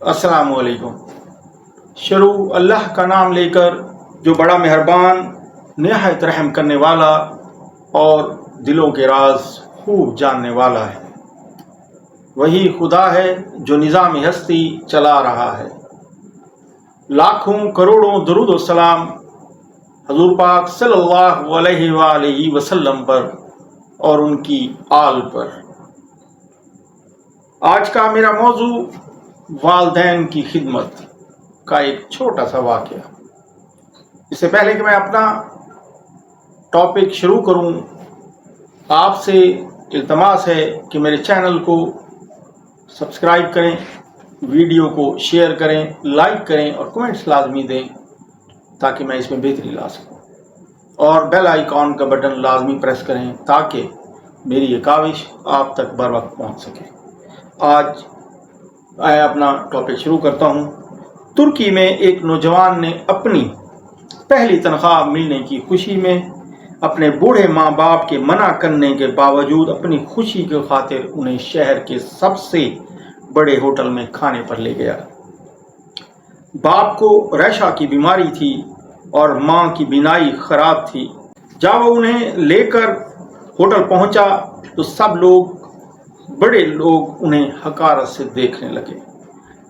अस्सलाम वालेकुम। शुरू अल्लाह का नाम लेकर जो बड़ा मेहरबान निहायत रहम करने वाला और दिलों के राज खूब जानने वाला है। वही खुदा है जो निज़ाम हस्ती चला रहा है। लाखों करोड़ों दरूद व सलाम हजूर पाक सल्लल्लाहु अलैहि वसल्लम पर और उनकी आल पर। आज का मेरा मौजू वालिदैन की खिदमत का एक छोटा सा वाक़या। इससे पहले कि मैं अपना टॉपिक शुरू करूं, आपसे इल्तमास है कि मेरे चैनल को सब्सक्राइब करें, वीडियो को शेयर करें, लाइक करें और कमेंट्स लाजमी दें ताकि मैं इसमें बेहतरी ला सकूं, और बेल आइकॉन का बटन लाजमी प्रेस करें ताकि मेरी ये काविश आप तक बर वक्त पहुँच सके। आज मैं अपना टॉपिक शुरू करता हूँ। तुर्की में एक नौजवान ने अपनी पहली तनख्वाह मिलने की खुशी में अपने बूढ़े माँ बाप के मना करने के बावजूद अपनी खुशी के खातिर उन्हें शहर के सबसे बड़े होटल में खाने पर ले गया। बाप को रेशा की बीमारी थी और माँ की बीनाई खराब थी। जब वो उन्हें लेकर होटल पहुंचा तो सब लोग, बड़े लोग उन्हें हकारत से देखने लगे।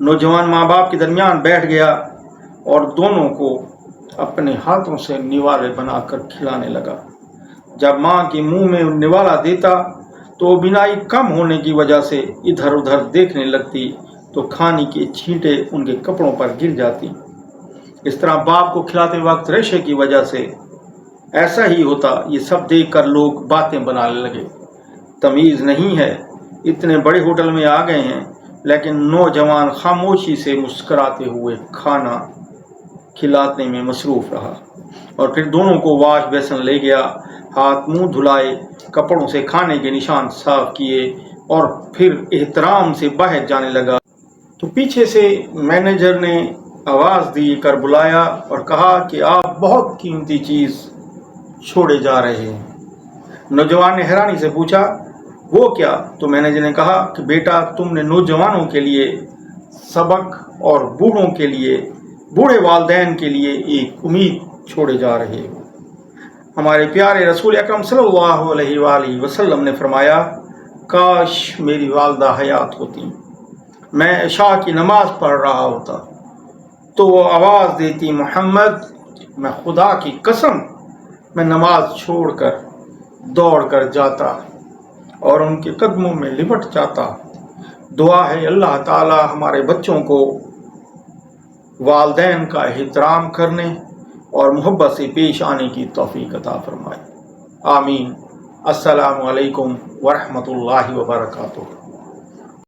नौजवान माँ बाप के दरमियान बैठ गया और दोनों को अपने हाथों से निवाले बनाकर खिलाने लगा। जब माँ के मुंह में निवाला देता तो बिनाई कम होने की वजह से इधर उधर देखने लगती तो खाने के छींटे उनके कपड़ों पर गिर जाती। इस तरह बाप को खिलाते वक्त रेशे की वजह से ऐसा ही होता। ये सब देखकर लोग बातें बनाने लगे। तमीज़ नहीं है, इतने बड़े होटल में आ गए हैं, लेकिन नौजवान खामोशी से मुस्कुराते हुए खाना खिलाने में मसरूफ़ रहा। और फिर दोनों को वाश बेसन ले गया, हाथ मुंह धुलाए, कपड़ों से खाने के निशान साफ किए और फिर एहतराम से बाहर जाने लगा तो पीछे से मैनेजर ने आवाज़ दी कर बुलाया और कहा कि आप बहुत कीमती चीज़ छोड़े जा रहे हैं। नौजवान ने हैरानी से पूछा, वो क्या? तो मैनेजर ने कहा कि बेटा, तुमने नौजवानों के लिए सबक और बूढ़ों के लिए, बूढ़े वालिदैन के लिए एक उम्मीद छोड़े जा रहे हो। हमारे प्यारे रसूल अकरम सल्लल्लाहु अलैहि वसल्लम ने फरमाया, काश मेरी वालदा हयात होती, मैं इशा की नमाज पढ़ रहा होता तो वो आवाज़ देती, मोहम्मद, मैं खुदा की कसम, मैं नमाज छोड़कर दौड़ कर जाता और उनके कदमों में लिपट जाता। दुआ है अल्लाह ताला हमारे बच्चों को वालिदैन का एहतराम करने और मोहब्बत से पेश आने की तौफीक अता फरमाए। आमीन। अस्सलामु अलैकुम व रहमतुल्लाहि व बरकातुहू।